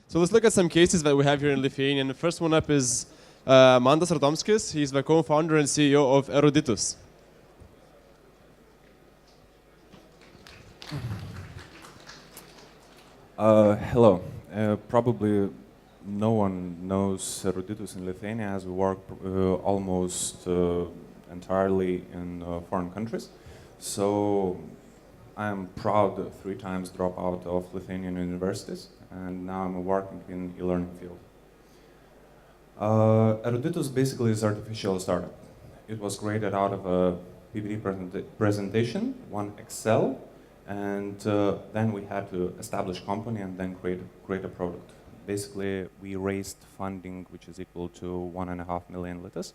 So let's look at some cases that we have here in Lithuania. And the first one up is Mantas Ratomskis. He's the co-founder and CEO of Eruditus. Hello. Probably no one knows Eruditus in Lithuania, as we work almost entirely in foreign countries. So I'm proud 3 times dropout of Lithuanian universities, and now I'm working in e-learning field. Eruditus basically is artificial startup. It was created out of a PPT presentation, one Excel, and then we had to establish company and then create a product. Basically, we raised funding which is equal to 1.5 million litas.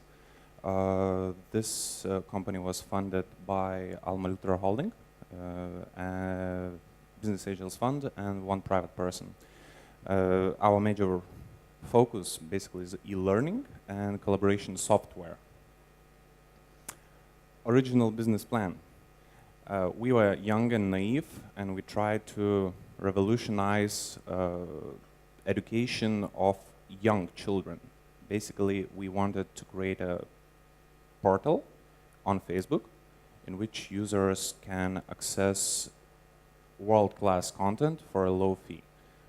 This company was funded by Alma Litera Holding, a business angels fund, and one private person. Our major focus basically is e-learning and collaboration software. Original business plan. We were young and naive, and we tried to revolutionize education of young children. Basically, we wanted to create a portal on Facebook in which users can access world-class content for a low fee.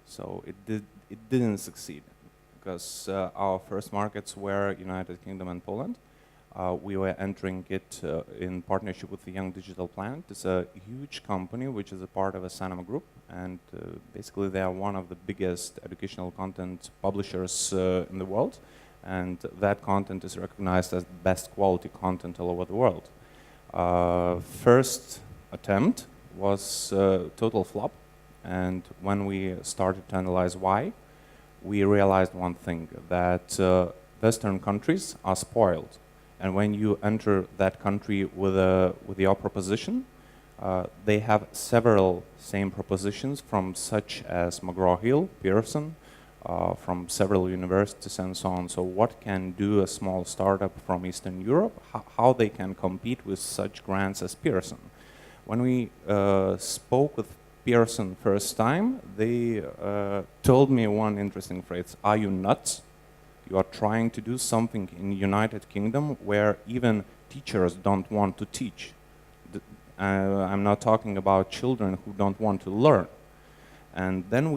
So it didn't succeed because our first markets were United Kingdom and Poland. We were entering it in partnership with the Young Digital Planet. It's a huge company which is a part of a Sanoma group, and basically they are one of the biggest educational content publishers in the world, and that content is recognized as best quality content all over the world. First attempt was total flop, and when we started to analyze why, we realized one thing, that Western countries are spoiled. And when you enter that country with your proposition, they have several same propositions from such as McGraw-Hill, Pearson, from several universities and so on. So what can do a small startup from Eastern Europe? How they can compete with such grants as Pearson? When we spoke with Pearson first time, they told me one interesting phrase: "Are you nuts? You are trying to do something in the United Kingdom where even teachers don't want to teach." I'm not talking about children who don't want to learn. And then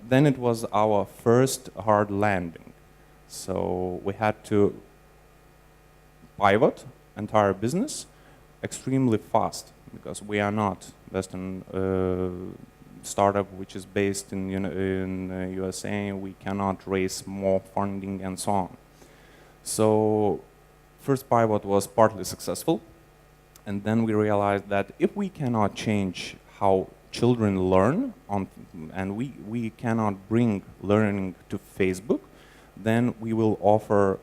then it was our first hard landing. So we had to pivot entire business extremely fast, because we are not Western startup which is based in USA. We cannot raise more funding and so on. So first pivot was partly successful, and then we realized that if we cannot change how children learn and we cannot bring learning to Facebook, then we will offer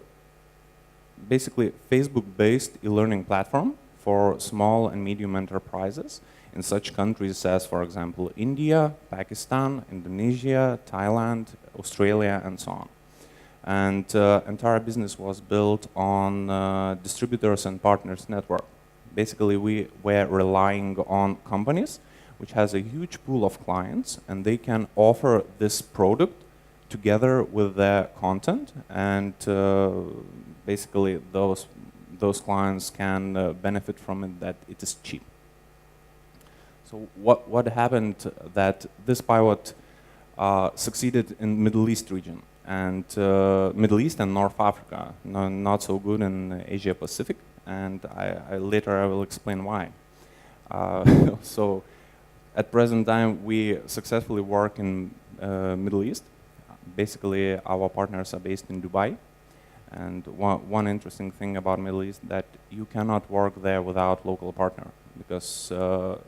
basically Facebook-based e-learning platform for small and medium enterprises in such countries as, for example, India, Pakistan, Indonesia, Thailand, Australia, and so on. And entire business was built on distributors and partners network. Basically, we were relying on companies which has a huge pool of clients, and they can offer this product together with their content, and basically those clients can benefit from it, that it is cheap. So what happened that this pivot succeeded in Middle East region, and Middle East and North Africa, not so good in Asia Pacific, and later I will explain why. So at present time we successfully work in Middle East. Basically our partners are based in Dubai, and one interesting thing about Middle East that you cannot work there without local partner, because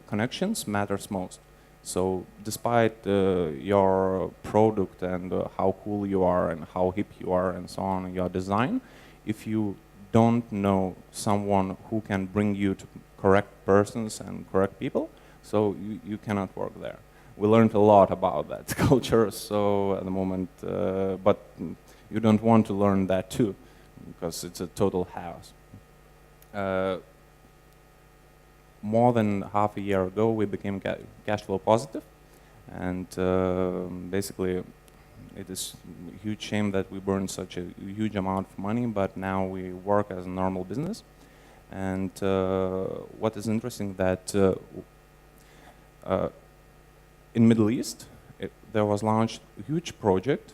connections matters most. So despite your product and how cool you are and how hip you are and so on, your design, if you don't know someone who can bring you to correct persons and correct people, so you cannot work there. We learned a lot about that culture, so at the moment, but you don't want to learn that too, because it's a total chaos. More than half a year ago, we became cash flow positive, and basically it is a huge shame that we burned such a huge amount of money, but now we work as a normal business. And what is interesting that in Middle East, there was launched a huge project.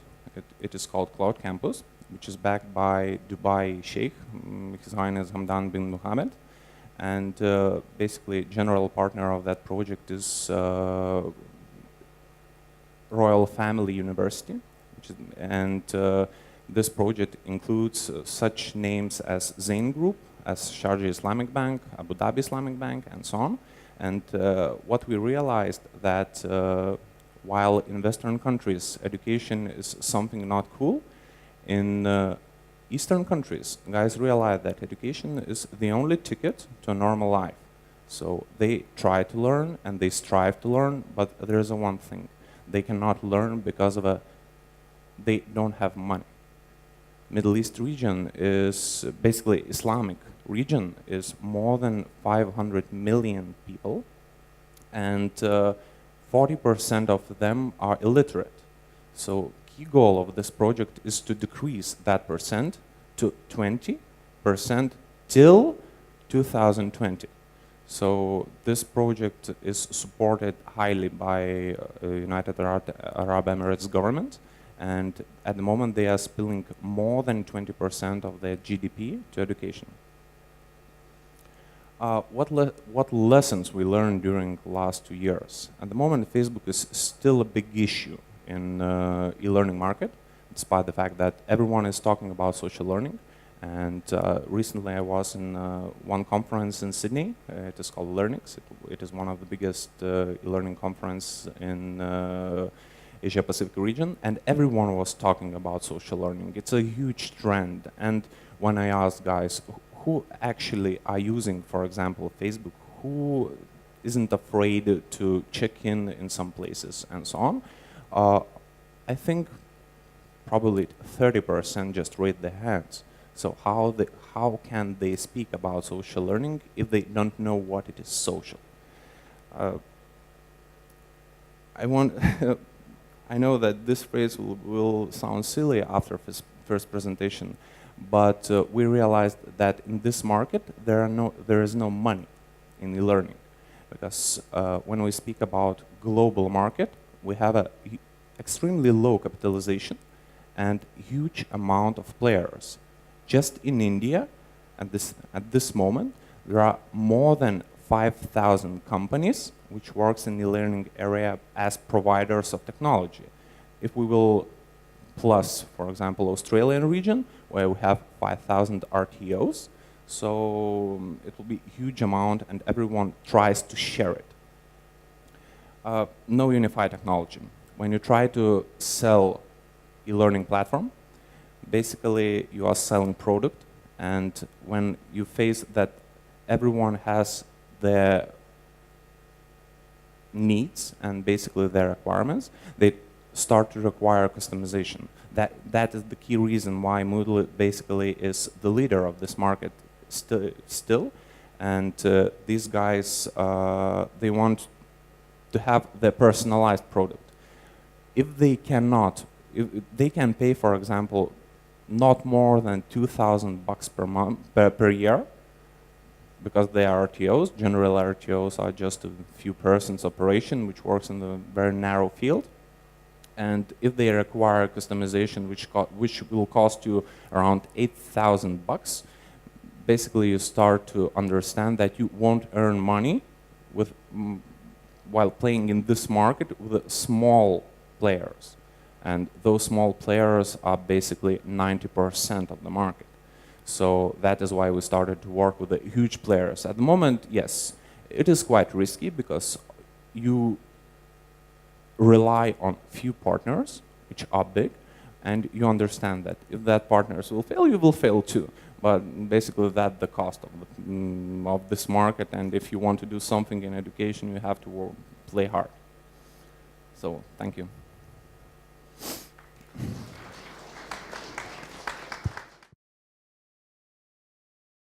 It is called Cloud Campus, which is backed by Dubai Sheikh, His Highness Hamdan bin Mohammed. And basically, general partner of that project is Royal Family University. And this project includes such names as Zain Group, as Sharjah Islamic Bank, Abu Dhabi Islamic Bank, and so on. And what we realized that while in Western countries education is something not cool, in Eastern countries, guys realize that education is the only ticket to a normal life. So they try to learn and they strive to learn, but there is one thing. They cannot learn because of they don't have money. Middle East region is basically Islamic region is more than 500 million people, and 40% of them are illiterate. So key goal of this project is to decrease that percent to 20% till 2020. So this project is supported highly by United Arab Emirates government, and at the moment they are spilling more than 20% of their GDP to education. What lessons we learned during the last 2 years? At the moment, Facebook is still a big issue in e-learning market, despite the fact that everyone is talking about social learning. And recently I was in one conference in Sydney. It is called Learnix. It is one of the biggest e-learning conference in Asia Pacific region, and everyone was talking about social learning. It's a huge trend. And when I asked guys, who actually are using, for example, Facebook, who isn't afraid to check in some places and so on, I think probably 30% just raised their hands. So how can they speak about social learning if they don't know what it is social? I know that this phrase will sound silly after first presentation, but we realized that in this market there is no money in e-learning, because when we speak about global market, we have a extremely low capitalization and huge amount of players. Just in India, at this moment, there are more than 5,000 companies which works in the learning area as providers of technology. If we will plus, for example, Australian region, where we have 5,000 RTOs, so it will be a huge amount and everyone tries to share it. No unified technology. When you try to sell e-learning platform, basically you are selling product, and when you face that everyone has their needs and basically their requirements, they start to require customization. That is the key reason why Moodle basically is the leader of this market still. And these guys, they want to have their personalized product. If they cannot, if they can pay, for example, not more than $2,000 per month per year, because they are RTOs. General RTOs are just a few persons operation which works in a very narrow field. And if they require customization, which will cost you around $8,000, basically you start to understand that you won't earn money with while playing in this market with small players. And those small players are basically 90% of the market. So that is why we started to work with the huge players. At the moment, yes, it is quite risky because you rely on few partners, which are big, and you understand that if that partners will fail, you will fail too. But basically that's the cost of this market, and if you want to do something in education, you have to play hard. So, thank you.